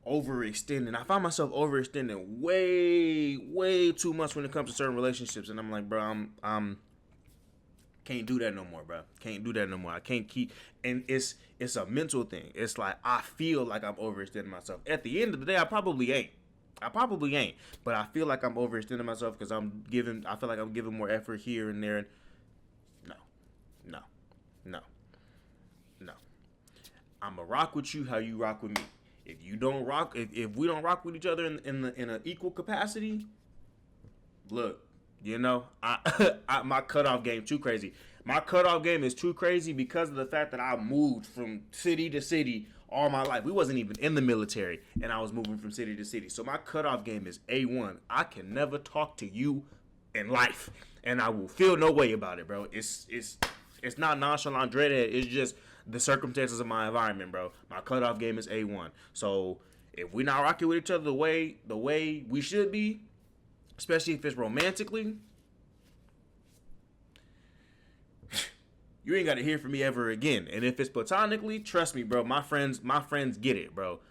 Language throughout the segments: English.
overextending. I find myself overextending way too much when it comes to certain relationships, and I'm like, bro, I'm can't do that no more, bro. Can't do that no more. I can't keep, and it's a mental thing. It's like I feel like I'm overextending myself. At the end of the day, I probably ain't, but I feel like I'm overextending myself because I feel like I'm giving more effort here and there. No, no, no, no. I'ma rock with you how you rock with me. If you don't rock, if we don't rock with each other in an equal capacity, look, my cutoff game too crazy. My cutoff game is too crazy because of the fact that I moved from city to city all my life. We wasn't even in the military, and I was moving from city to city. So my cutoff game is A1. I can never talk to you in life, and I will feel no way about it, bro. It's not nonchalant dreadhead. It's just the circumstances of my environment, bro. My cutoff game is A1. So if we're not rocking with each other the way we should be, especially if it's romantically, you ain't got to hear from me ever again. And if it's platonically, trust me, bro, my friends get it, bro.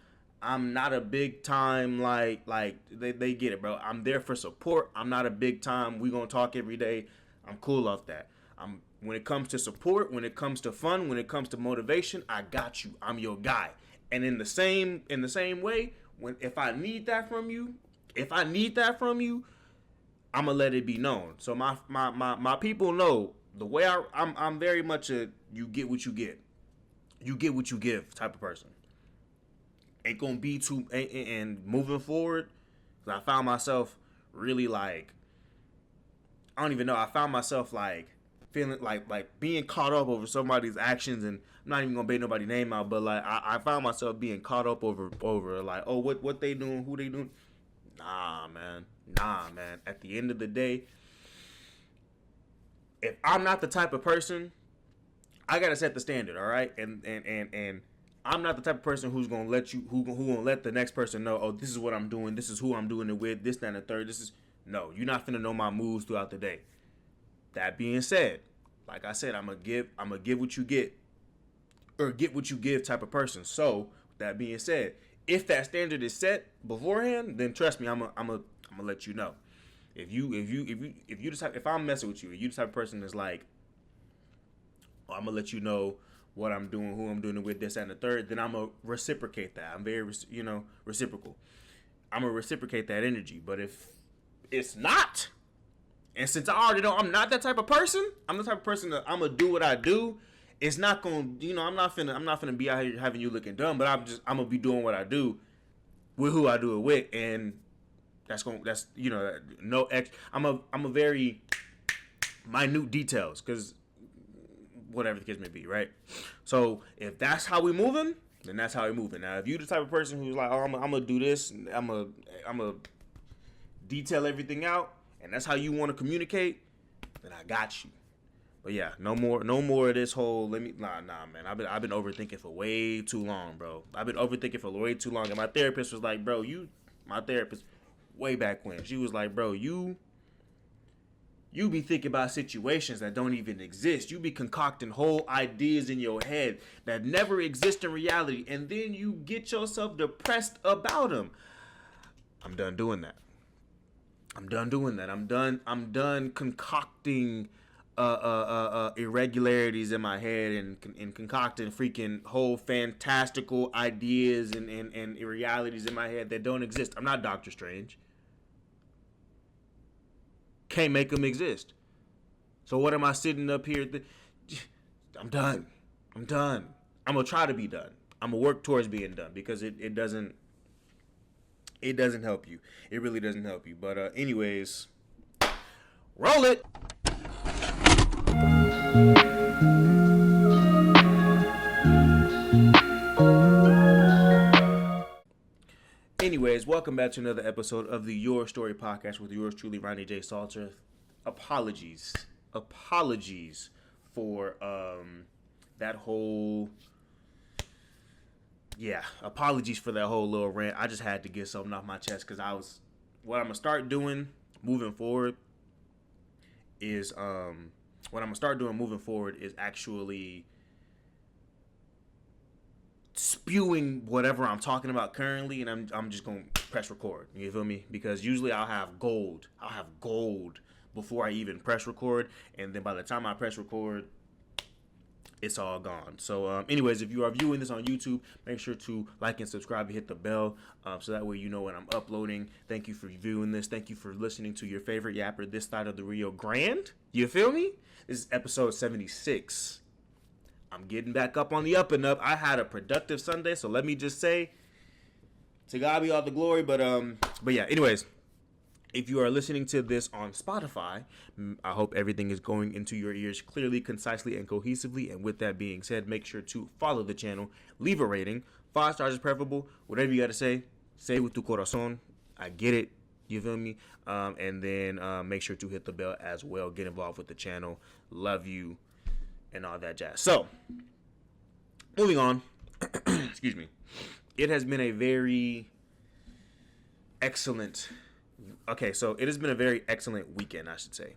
I'm not a big time like they get it, bro. I'm there for support. I'm not a big time we gonna talk every day. I'm cool off that. When it comes to support, when it comes to fun, when it comes to motivation, I got you. I'm your guy. And in the same way, if I need that from you, I'm gonna let it be known. So my people know the way I'm very much a you get what you get, you get what you give type of person. Ain't gonna be too and moving forward. Cause I found myself really like I don't even know. I found myself like feeling like being caught up over somebody's actions, and I'm not even gonna bait nobody's name out, but like I found myself being caught up over like, oh, what they doing, who they doing. Nah, man. At the end of the day, if I'm not the type of person, I gotta set the standard, all right? And I'm not the type of person who's gonna who gonna let the next person know, oh, this is what I'm doing, this is who I'm doing it with, this, that, and the third. No, you're not finna know my moves throughout the day. That being said, like I said, I'm gonna give what you get, or get what you give type of person. So, with that being said, if that standard is set beforehand, then trust me, I'm gonna let you know. If I'm messing with you, if you the type of person that's like, oh, I'm gonna let you know what I'm doing, who I'm doing it with, this, that, and the third, then I'm gonna reciprocate that. I'm very, reciprocal. I'm gonna reciprocate that energy. But if it's not, and since I already know I'm not that type of person, I'm the type of person that I'm gonna do what I do. It's not gonna, I'm not finna be out here having you looking dumb, but I'm gonna be doing what I do with who I do it with, and that's no ex. I'm a very minute details, because whatever the case may be, right? So if that's how we moving, then that's how we moving. Now, if you the type of person who's like, oh, I'm gonna do this, I'm gonna detail everything out, and that's how you want to communicate, then I got you. But yeah, no more of this whole nah, man. I've been overthinking for way too long, bro. I've been overthinking for way too long, and my therapist was like, bro, my therapist way back when, she was like, bro, you be thinking about situations that don't even exist. You be concocting whole ideas in your head that never exist in reality, and then you get yourself depressed about them. I'm done doing that. I'm done concocting irregularities in my head and concocting freaking whole fantastical ideas and realities in my head that don't exist. I'm not Doctor Strange. Can't make them exist. So what am I sitting up here? I'm done. I'm gonna try to be done. I'm gonna work towards being done, because it doesn't help you. It really doesn't help you. But anyways, roll it. Anyways, welcome back to another episode of the Your Story Podcast with yours truly, Ronnie J. Salter. Apologies for that whole, apologies for that whole little rant. I just had to get something off my chest, because what I'm gonna start doing moving forward is actually spewing whatever I'm talking about currently, and I'm just gonna press record. You feel me? Because usually I'll have gold. Before I even press record, and then by the time I press record, it's all gone. So, anyways, if you are viewing this on YouTube, make sure to like and subscribe and hit the bell, so that way you know when I'm uploading. Thank you for viewing this. Thank you for listening to your favorite yapper this side of the Rio Grande. You feel me? This is episode 76. I'm getting back up on the up and up. I had a productive Sunday, so let me just say, to God be all the glory. But yeah. Anyways, if you are listening to this on Spotify, I hope everything is going into your ears clearly, concisely, and cohesively. And with that being said, make sure to follow the channel, leave a rating, 5 stars is preferable. Whatever you got to say with tu corazón. I get it. You feel me? And then make sure to hit the bell as well. Get involved with the channel. Love you. And all that jazz. So, moving on. Excuse me. It has been a very excellent. Okay, so it has been a very excellent weekend, I should say.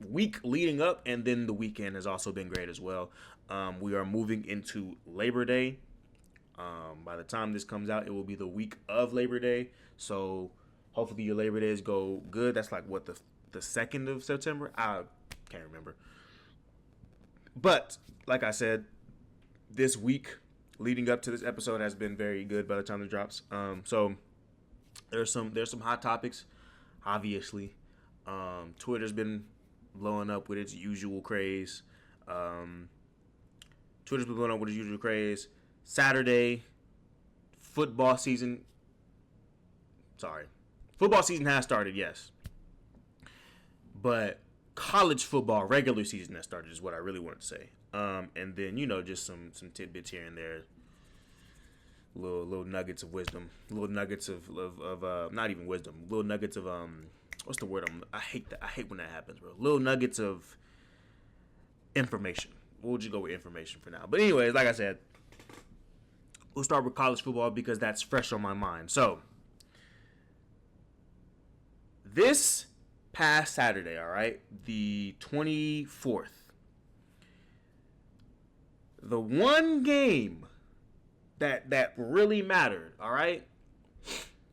Week leading up, and then the weekend has also been great as well. We are moving into Labor Day. By the time this comes out, it will be the week of Labor Day. So, hopefully your Labor Days go good. That's like what, the 2nd of September? I can't remember. But, like I said, this week leading up to this episode has been very good by the time it drops. So there's some hot topics, obviously. Twitter's been blowing up with its usual craze. Saturday, football season has started, yes. But college football regular season that started is what I really wanted to say. And then, just some tidbits here and there, little nuggets of wisdom, little nuggets of not even wisdom, little nuggets of what's the word? I hate when that happens, bro. Little nuggets of information. We'll just go with information for now. But anyways, like I said, we'll start with college football because that's fresh on my mind. So this past Saturday, all right, the 24th, the one game that really mattered, all right.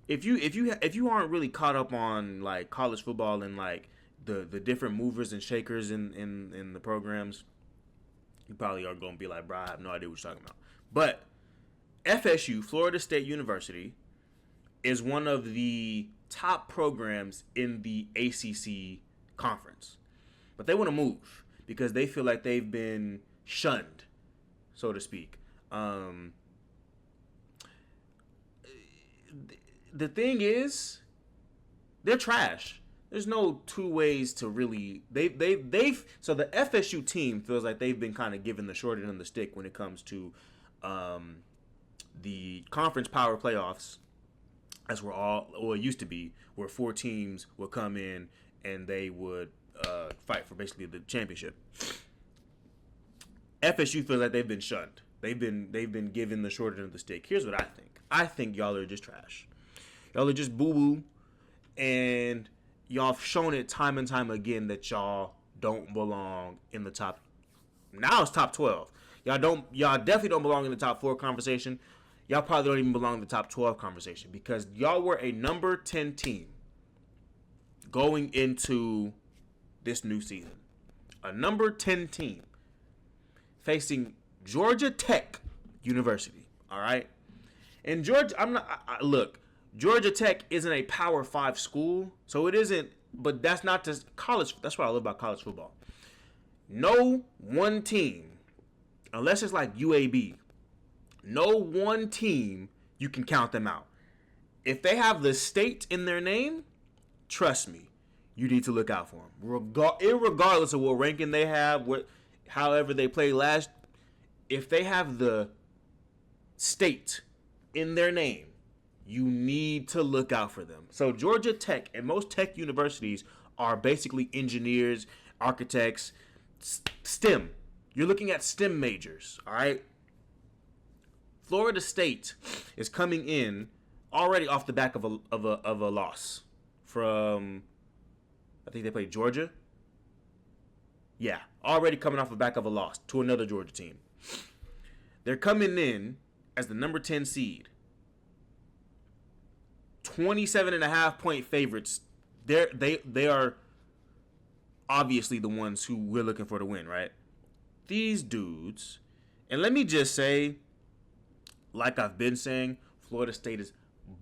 If you aren't really caught up on like college football and like the different movers and shakers in the programs, you probably are gonna be like, bro, I have no idea what you're talking about. But FSU, Florida State University, is one of the top programs in the ACC conference. But they want to move because they feel like they've been shunned, so to speak. The thing is, they're trash. There's no two ways to really. So the FSU team feels like they've been kind of given the short end of the stick when it comes to the conference power playoffs. As it used to be, where 4 teams would come in and they would fight for basically the championship. FSU feels like they've been shunned. They've been given the short end of the stick. Here's what I think. I think y'all are just trash. Y'all are just boo-boo, and y'all have shown it time and time again that y'all don't belong in the top. Now it's top 12. Y'all definitely don't belong in the top 4 conversation. Y'all probably don't even belong in the top 12 conversation because y'all were a number 10 team going into this new season. A number 10 team facing Georgia Tech University, all right? And Georgia Tech isn't a Power 5 school, so it isn't, but that's not just college. That's what I love about college football. No one team, unless it's like UAB, no one team, you can count them out. If they have the state in their name, trust me, you need to look out for them. Irregardless of what ranking they have, however they play last, if they have the state in their name, you need to look out for them. So Georgia Tech and most tech universities are basically engineers, architects, STEM. You're looking at STEM majors, all right? Florida State is coming in already off the back of a loss from, I think they played Georgia. Yeah, already coming off the back of a loss to another Georgia team. They're coming in as the number 10 seed. 27.5-point favorites. They are obviously the ones who we're looking for to win, right? These dudes, and let me just say, like I've been saying, Florida State is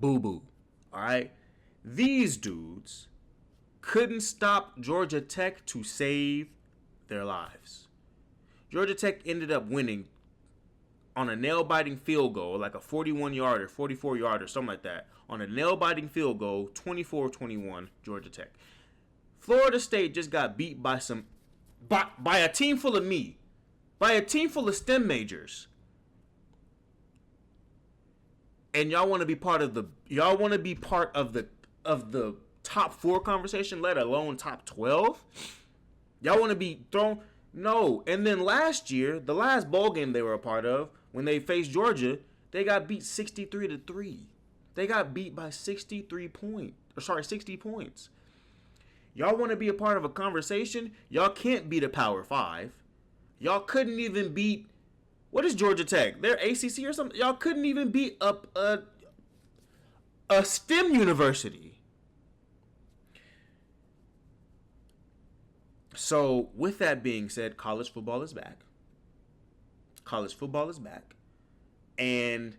boo-boo, all right? These dudes couldn't stop Georgia Tech to save their lives. Georgia Tech ended up winning on a nail-biting field goal, like a 41-yarder, 44-yarder, something like that. On a nail-biting field goal, 24-21, Georgia Tech. Florida State just got beat by a team full of by a team full of STEM majors. And y'all want to be part of the top 4 conversation, let alone top 12? Y'all want to be thrown? No. And then last year, the last bowl game they were a part of, when they faced Georgia, they got beat 63-3. They got beat by 60 points. Y'all want to be a part of a conversation? Y'all can't beat a Power 5. Y'all couldn't even beat, what is Georgia Tech? They're ACC or something? Y'all couldn't even beat up a STEM university. So, with that being said, college football is back. And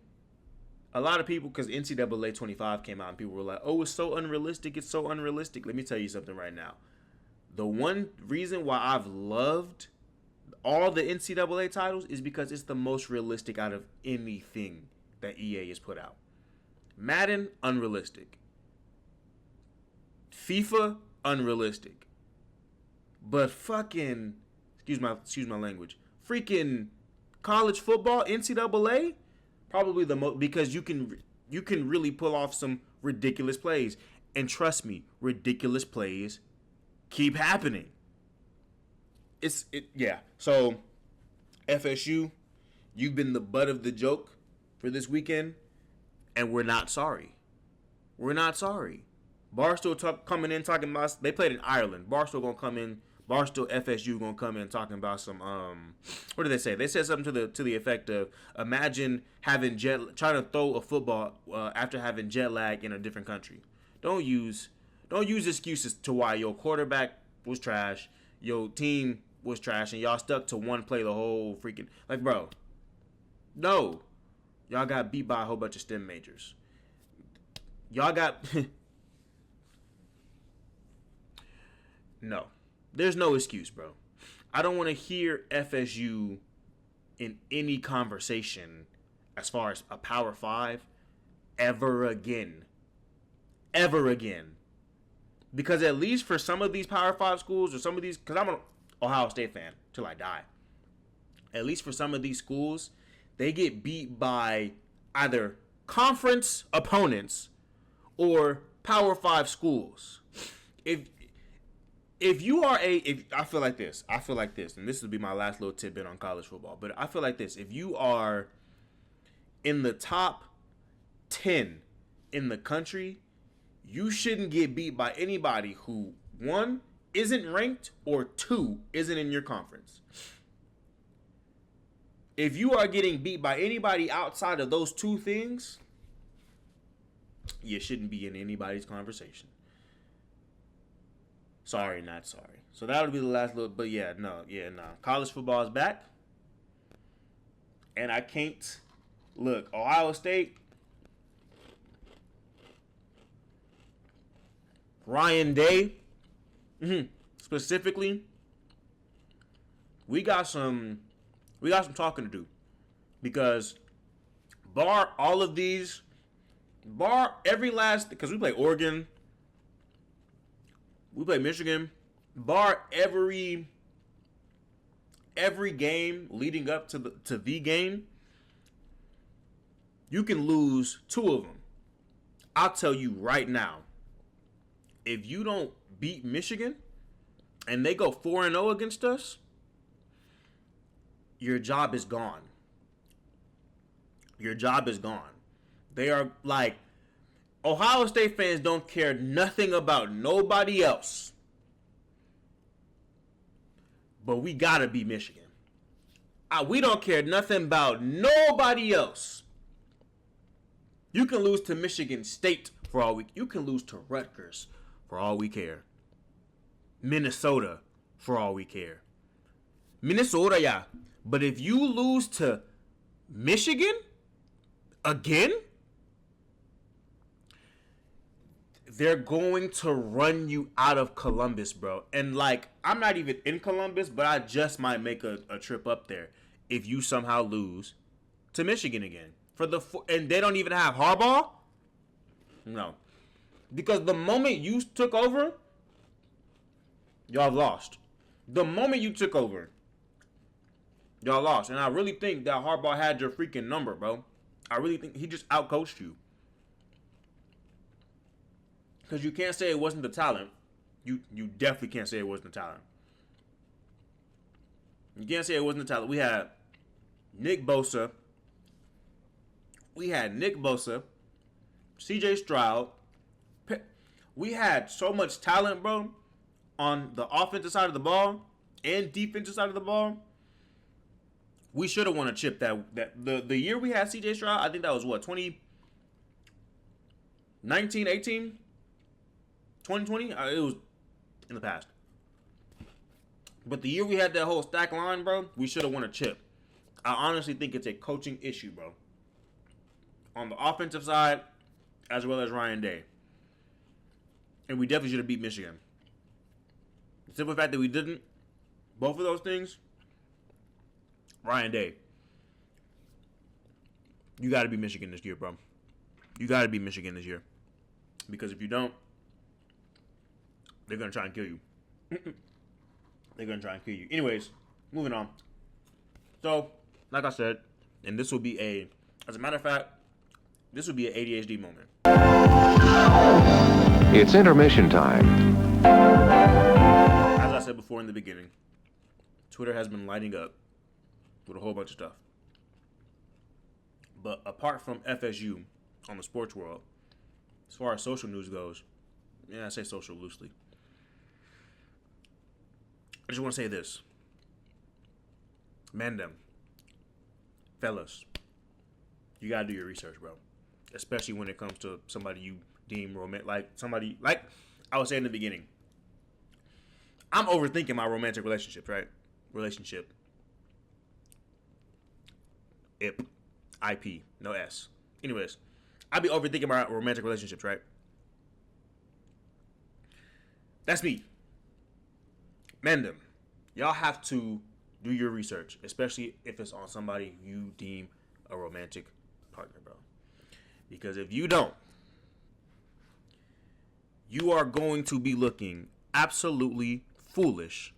a lot of people, because NCAA 25 came out and people were like, oh, it's so unrealistic. Let me tell you something right now. The one reason why I've loved all the NCAA titles is because it's the most realistic out of anything that EA has put out. Madden, unrealistic. FIFA, unrealistic. But fucking, excuse my language, freaking college football, NCAA, probably the most, because you can really pull off some ridiculous plays. And trust me, ridiculous plays keep happening. Yeah. So, FSU, you've been the butt of the joke for this weekend, and we're not sorry. Barstool coming in talking about, they played in Ireland. Barstool FSU gonna come in talking about some what did they say? They said something to the effect of, imagine trying to throw a football after having jet lag in a different country. Don't use excuses to why your quarterback was trash, your team was trash, and y'all stuck to one play the whole freaking, like, bro. No. Y'all got beat by a whole bunch of STEM majors. Y'all got no. There's no excuse, bro. I don't want to hear FSU in any conversation as far as a Power 5 ever again. Because at least for some of these Power 5 schools, or some of these, because I'm an Ohio State fan till I die. At least for some of these schools, they get beat by either conference opponents or Power 5 schools. If you are I feel like this, and this would be my last little tidbit on college football, but I feel like this: if you are in the top 10 in the country, you shouldn't get beat by anybody who, 1, isn't ranked, or 2, isn't in your conference. If you are getting beat by anybody outside of those 2 things, you shouldn't be in anybody's conversation. Sorry, not sorry. So that'll be the last little, but no. College football is back. And I can't, look, Ohio State, Ryan Day, specifically, we got some talking to do. Because bar every last, because we play Oregon, we play Michigan, bar every game leading up to the game, you can lose 2 of them. I'll tell you right now, if you don't beat Michigan and they go 4-0 against us, your job is gone. They are like, Ohio State fans don't care nothing about nobody else. But we gotta beat Michigan. We don't care nothing about nobody else. You can lose to Michigan State for all we. You can lose to Rutgers for all we care. Minnesota for all we care. Minnesota, yeah. But if you lose to Michigan again, they're going to run you out of Columbus, bro. And like, I'm not even in Columbus, but I just might make a trip up there if you somehow lose to Michigan again. And they don't even have Harbaugh? No. Because the moment you took over, y'all have lost. The moment you took over, y'all lost. And I really think that Harbaugh had your freaking number, bro. I really think he just outcoached you. Because you can't say it wasn't the talent. You definitely can't say it wasn't the talent. You can't say it wasn't the talent. We had Nick Bosa. CJ Stroud. We had so much talent, bro, on the offensive side of the ball and defensive side of the ball. We should have won a chip the year we had CJ Stroud. I think that was what, 2019, 18? 2020? It was in the past. But the year we had that whole stack line, bro, we should have won a chip. I honestly think it's a coaching issue, bro. On the offensive side, as well as Ryan Day. And we definitely should have beat Michigan. The simple fact that we didn't, both of those things, Ryan Day. You got to beat Michigan this year, bro. You got to beat Michigan this year. Because if you don't, they're going to try and kill you. They're going to try and kill you. Anyways, moving on. So, like I said, and this will be as a matter of fact, this will be an ADHD moment. It's intermission time. As I said before in the beginning, Twitter has been lighting up with a whole bunch of stuff. But apart from FSU on the sports world, as far as social news goes, yeah, I say social loosely. I just want to say this. Man, them. Fellas, you got to do your research, bro. Especially when it comes to somebody you deem romantic. Like I was saying in the beginning. I'm overthinking my romantic relationships, right? Relationship. IP. No S. Anyways, I be overthinking my romantic relationships, right? That's me. Man, them. Y'all have to do your research, especially if it's on somebody you deem a romantic partner, bro. Because if you don't, you are going to be looking absolutely foolish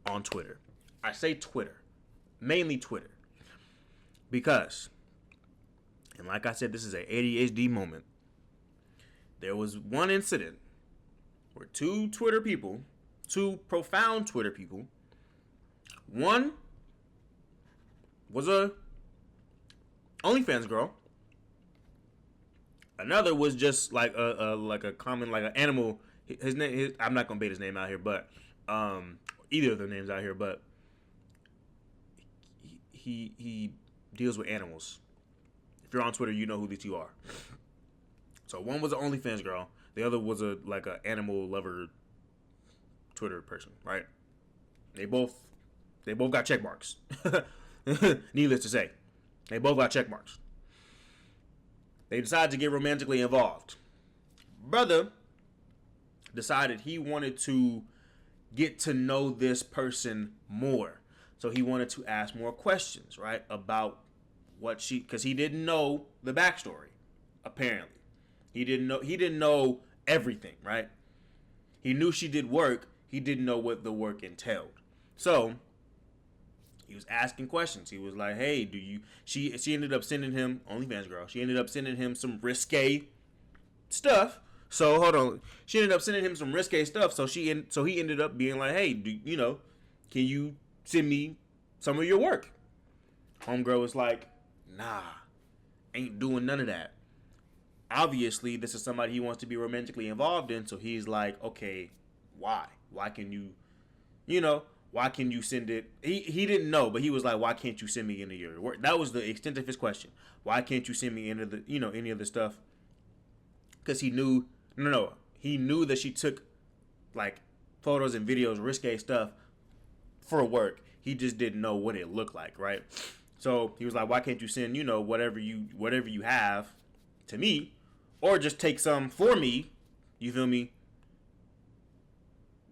on Twitter. I say Twitter. Mainly Twitter. Because, and like I said, this is an ADHD moment. There was one incident where two profound Twitter people, one was a OnlyFans girl. Another was just like a common, like an animal. His name, I'm not gonna bait his name out here, but either of their names out here, but he deals with animals. If you're on Twitter, you know who these two are. So one was an OnlyFans girl, the other was a animal lover Twitter person, right? They both got check marks. Needless to say, they both got check marks. They decided to get romantically involved. Brother decided he wanted to get to know this person more. So he wanted to ask more questions, right? About because he didn't know the backstory, apparently. He didn't know everything, right? He knew she did work. He didn't know what the work entailed. So he was asking questions. He was like, "Hey, she ended up sending him, OnlyFans girl. She ended up sending him some risque stuff. So hold on, she ended up sending him some risque stuff. So he ended up being like, "Hey, can you send me some of your work?" Homegirl was like, "Nah, ain't doing none of that." Obviously, this is somebody he wants to be romantically involved in. So he's like, "Okay, why? Why can you, why can you send it? He didn't know, but he was like, why can't you send me any of your work? That was the extent of his question. Why can't you send me any of the, any of the stuff? Because he knew, no, he knew that she took like photos and videos, risque stuff for work. He just didn't know what it looked like, right? So he was like, why can't you send, whatever you have to me, or just take some for me, you feel me?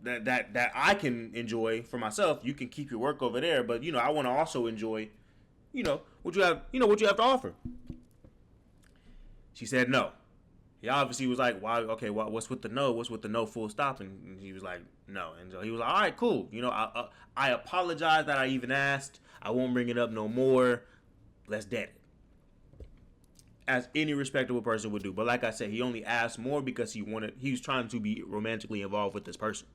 That I can enjoy for myself. You can keep your work over there, but I want to also enjoy, what you have, what you have to offer. She said no. He obviously was like, why? Okay, what's with the no? What's with the no full stop? And he was like, no. And so he was like, all right, cool. I apologize that I even asked. I won't bring it up no more. Let's dead it. As any respectable person would do. But like I said, he only asked more because he was trying to be romantically involved with this person.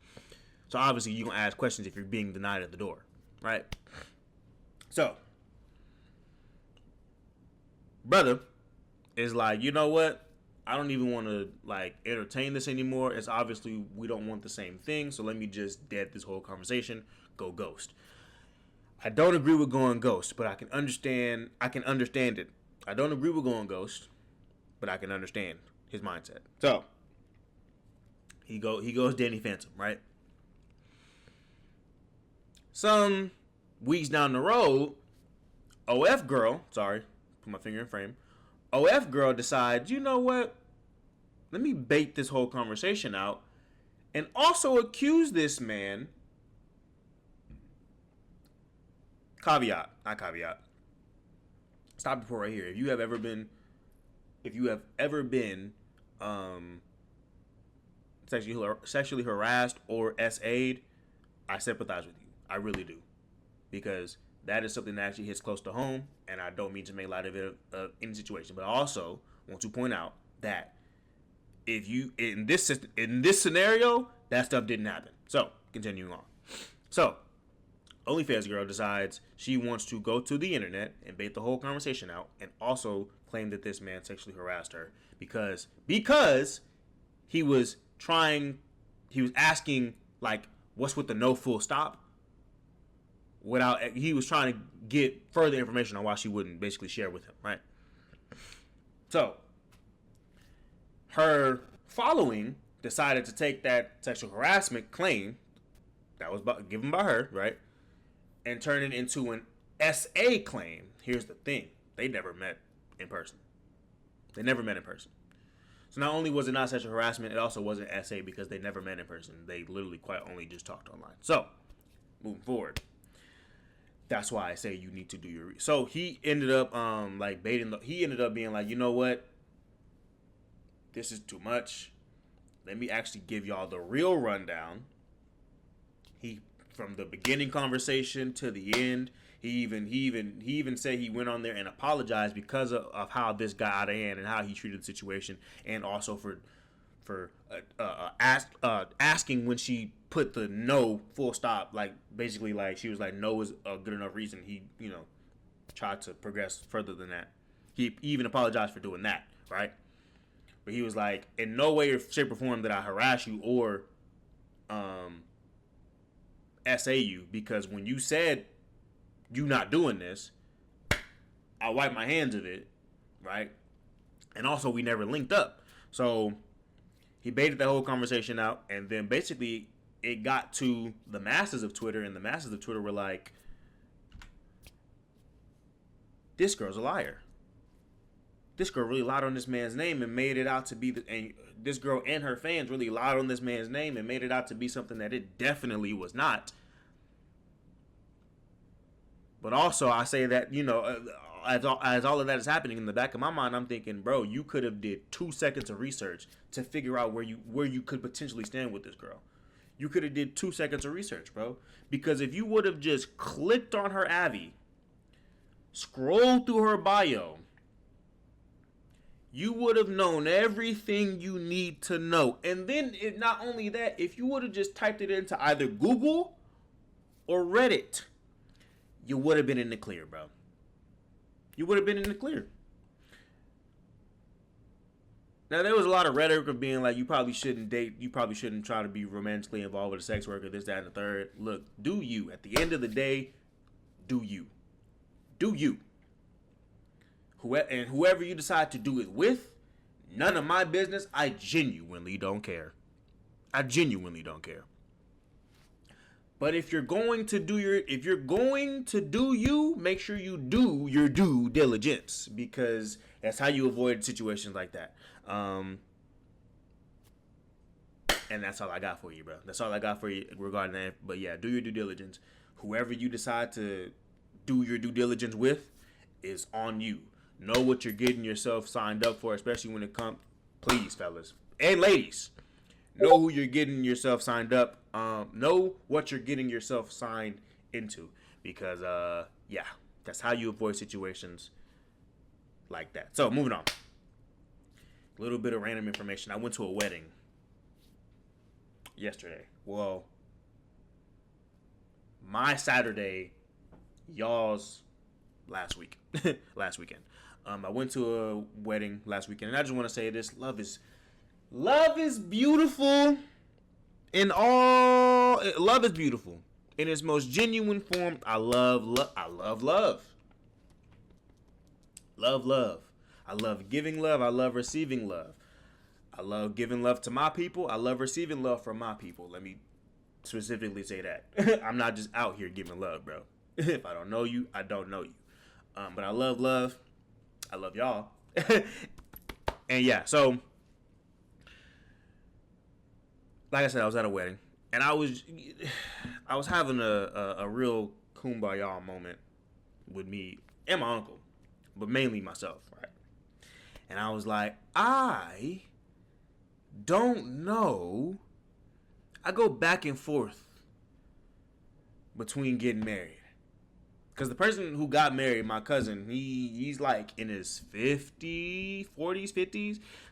So obviously you're going to ask questions if you're being denied at the door, right? So, brother is like, you know what? I don't even want to like entertain this anymore. It's obviously we don't want the same thing. So let me just dead this whole conversation. Go ghost. I don't agree with going ghost, but I can understand it. I don't agree with going ghost, but I can understand his mindset. So he goes Danny Phantom, right? Some weeks down the road, OF girl, sorry, put my finger in frame. OF girl decides, you know what? Let me bait this whole conversation out and also accuse this man. Caveat, not caveat. Stop before right here. If you have ever been sexually harassed or SA'd, I sympathize with you. I really do, because that is something that actually hits close to home, and I don't mean to make light of it of any situation, but I also want to point out that if you in this scenario, that stuff didn't happen. So continuing on, so OnlyFans girl decides she wants to go to the internet and bait the whole conversation out and also claim that this man sexually harassed her because he was asking like, what's with the no full stop? He was trying to get further information on why she wouldn't basically share with him, right? So her following decided to take that sexual harassment claim that was given by her, right, and turn it into an SA claim. Here's the thing. They never met in person. So not only was it not sexual harassment, it also wasn't SA because they never met in person. They literally quite only just talked online. So, moving forward. That's why I say you need to do your research. So he ended up he ended up being like, you know what? This is too much. Let me actually give y'all the real rundown. From the beginning conversation to the end, he even said he went on there and apologized because of how this got out of hand and how he treated the situation, and also for asking when she put the no full stop, like basically like she was like no is a good enough reason. He tried to progress further than that. He even apologized for doing that, right? But he was like, in no way or shape or form did I harass you or SAU, because when you said you not doing this, I wiped my hands of it, right? And also we never linked up. So he baited the whole conversation out, and then basically it got to the masses of Twitter, and the masses of Twitter were like, this girl's a liar. This girl really lied on this man's name and made it out to be and this girl and her fans really lied on this man's name and made it out to be something that it definitely was not. But also, I say that, as all of that is happening in the back of my mind, I'm thinking, bro, you could have did 2 seconds of research to figure out where you could potentially stand with this girl. You could have did 2 seconds of research, bro. Because if you would have just clicked on her Avi, scrolled through her bio, you would have known everything you need to know. And then, not only that, if you would have just typed it into either Google or Reddit, you would have been in the clear, bro. You would have been in the clear. Now there was a lot of rhetoric of being like, you probably shouldn't date, you probably shouldn't try to be romantically involved with a sex worker, this, that, and the third. Look, do you. At the end of the day, do you. Do you. And whoever you decide to do it with, none of my business. I genuinely don't care. I genuinely don't care. But if you're going to do you, make sure you do your due diligence, because that's how you avoid situations like that. And that's all I got for you, bro. That's all I got for you regarding that. But yeah, do your due diligence. Whoever you decide to do your due diligence with is on you. Know what you're getting yourself signed up for, especially when it comes, please, fellas and ladies, know who you're getting yourself signed up. Know what you're getting yourself signed into, because yeah, that's how you avoid situations like that. So moving on, a little bit of random information. I went to a wedding yesterday. Well, my Saturday, y'all's last week, last weekend. I went to a wedding last weekend, and I just want to say this: love is beautiful. Love is beautiful in its most genuine form. I love love. Love. I love giving love. I love receiving love. I love giving love to my people. I love receiving love from my people. Let me specifically say that. I'm not just out here giving love, bro. If I don't know you, I don't know you. But I love love. I love y'all. And yeah, so like I said, I was at a wedding, and I was having a real kumbaya moment with me and my uncle, but mainly myself, right? And I was like, I don't know. I go back and forth between getting married. Because the person who got married, my cousin, he's like in his 50s.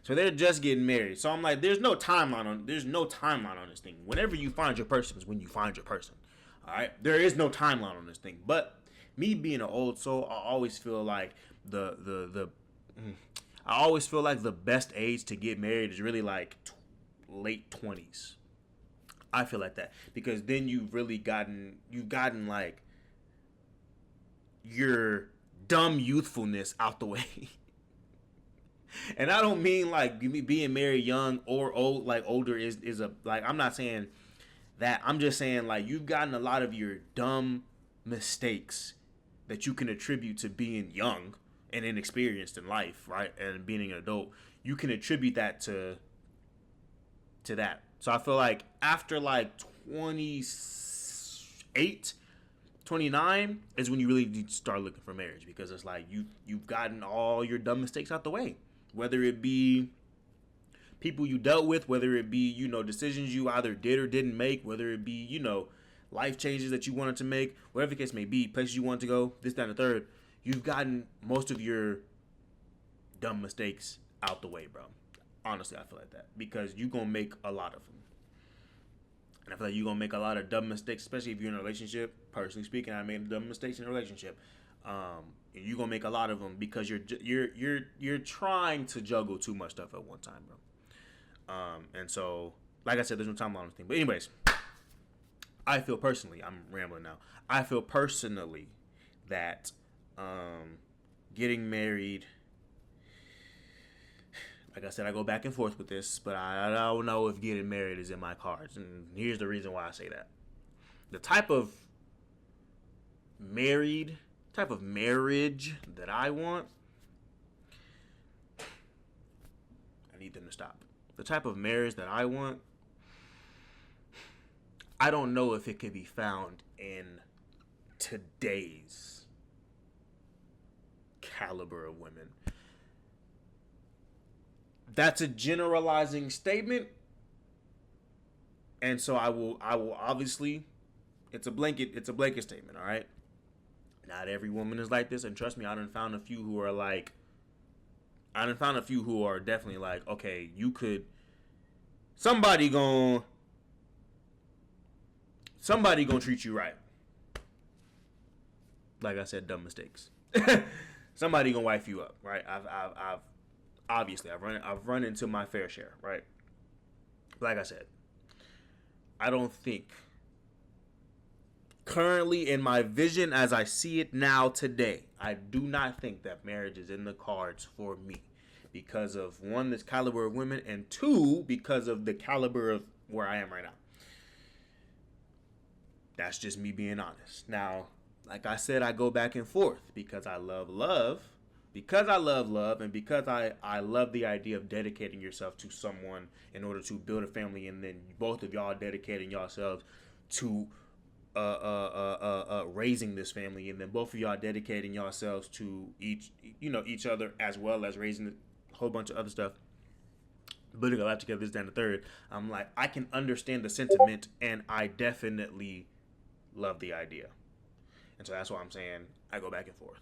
So they're just getting married. So I'm like, there's no timeline on this thing. Whenever you find your person is when you find your person. All right? There is no timeline on this thing. But me being an old soul, I always feel like the best age to get married is really like late 20s. I feel like that, because then you've gotten like your dumb youthfulness out the way. And I don't mean like being married young or old, like older is a, like, I'm not saying that. I'm just saying like you've gotten a lot of your dumb mistakes that you can attribute to being young and inexperienced in life, right? And being an adult, you can attribute that to that. So I feel like after like 28, 29 is when you really need to start looking for marriage, because it's like you've gotten all your dumb mistakes out the way, whether it be people you dealt with, whether it be, decisions you either did or didn't make, whether it be, life changes that you wanted to make, whatever the case may be, places you want to go, this, that, and the third. You've gotten most of your dumb mistakes out the way, bro. Honestly, I feel like that, because you're going to make a lot of them. And I feel like you're going to make a lot of dumb mistakes, especially if you're in a relationship. Personally speaking, I made dumb mistakes in a relationship. And you're going to make a lot of them because you're trying to juggle too much stuff at one time, bro. And so, like I said, there's no time on this thing. But anyways, I feel personally, I'm rambling now. I feel personally that getting married, like I said, I go back and forth with this, but I don't know if getting married is in my cards. And here's the reason why I say that. The type of marriage that I want, I need them to stop. The type of marriage that I want, I don't know if it can be found in today's caliber of women. That's a generalizing statement, and so I will obviously, it's a blanket statement, all right? Not every woman is like this, and trust me, I done found a few who are definitely like, okay, somebody gonna treat you right. Like I said, dumb mistakes. Somebody gonna wife you up, right? Obviously, I've run into my fair share, right? Like I said, I don't think currently in my vision as I see it now today, I do not think that marriage is in the cards for me because of one, this caliber of women, and two, because of the caliber of where I am right now. That's just me being honest. Now, like I said, I go back and forth because I love love, because I love love, and because I love the idea of dedicating yourself to someone in order to build a family, and then both of y'all dedicating yourselves to raising this family, and then both of y'all dedicating yourselves to each other, as well as raising a whole bunch of other stuff, building a life together, this, that, and the third. I'm like, I can understand the sentiment, and I definitely love the idea. And so that's why I'm saying I go back and forth.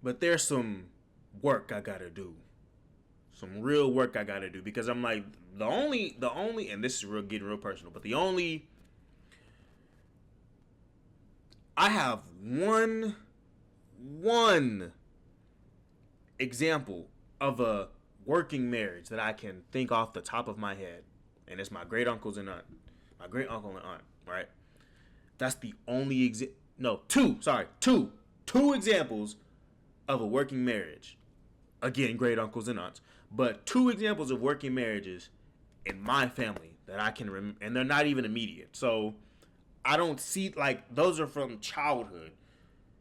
But there's some work I gotta do. Some real work I gotta do, because I'm like, the only, and this is getting real personal, but I have one example of a working marriage that I can think off the top of my head, and it's my great uncle and aunt, right? That's the only two examples of a working marriage. Again, great uncles and aunts, but two examples of working marriages in my family that I can remember, and they're not even immediate. So I don't see, like, those are from childhood.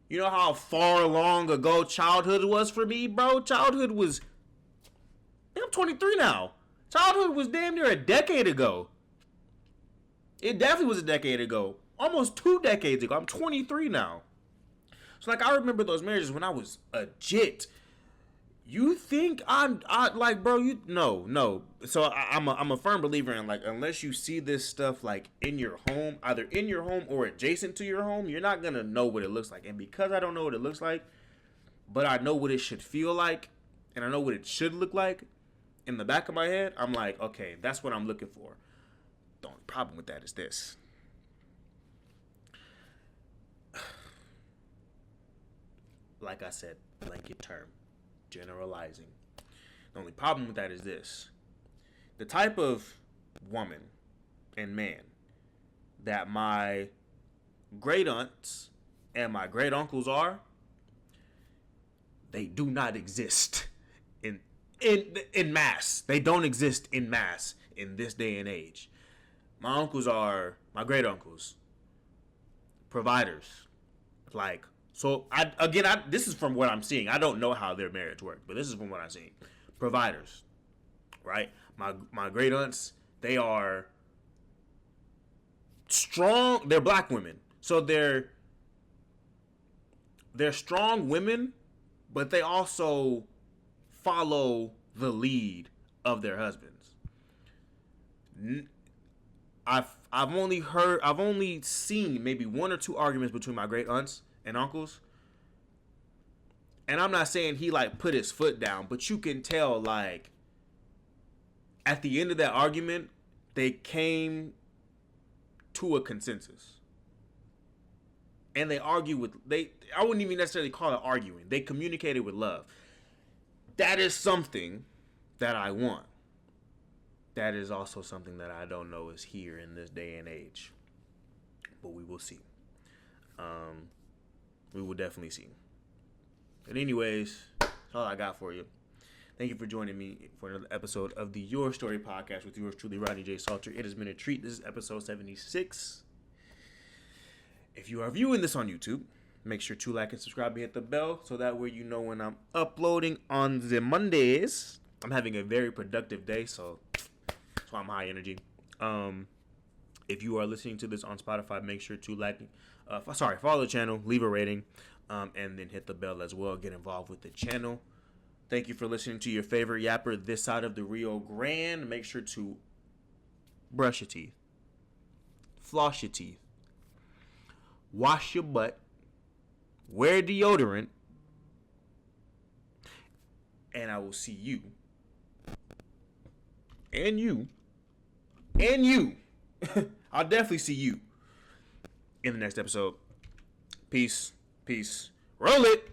You know how far long ago childhood was for me, bro? Childhood was, I'm 23 now. Childhood was damn near a decade ago. It definitely was a decade ago. Almost 2 decades ago. I'm 23 now. So, like, I remember those marriages when I was a jit. You think I like, bro, no. So I'm a firm believer in, like, unless you see this stuff, like, in your home, either in your home or adjacent to your home, you're not gonna know what it looks like. And because I don't know what it looks like, but I know what it should feel like, and I know what it should look like, in the back of my head, I'm like, okay, that's what I'm looking for. The only problem with that is this. Like I said, blanket term. Generalizing. The only problem with that is this. The type of woman and man that my great aunts and my great uncles are, they do not exist in mass. They don't exist in mass in this day and age. My uncles are, my great uncles, providers. Like, so this is from what I'm seeing. I don't know how their marriage worked, but this is from what I'm seeing. Providers, right? My great aunts, they are strong. They're black women, so they're strong women, but they also follow the lead of their husbands. I've only seen maybe 1 or 2 arguments between my great aunts and uncles. And I'm not saying he, like, put his foot down, but you can tell, like, at the end of that argument, they came to a consensus. And they argue I wouldn't even necessarily call it arguing. They communicated with love. That is something that I want. That is also something that I don't know is here in this day and age. But we will see. We will definitely see. But anyways, that's all I got for you. Thank you for joining me for another episode of the Your Story Podcast with yours truly, Rodney J. Salter. It has been a treat. This is episode 76. If you are viewing this on YouTube, make sure to like and subscribe and hit the bell so that way you know when I'm uploading on the Mondays. I'm having a very productive day, so I'm high energy. If you are listening to this on Spotify, make sure to follow the channel, leave a rating, and then hit the bell as well. Get involved with the channel. Thank you for listening to your favorite yapper this side of the Rio Grande. Make sure to brush your teeth, floss your teeth, wash your butt, wear deodorant, and I will see you and you I'll definitely see you in the next episode. Peace. Roll it.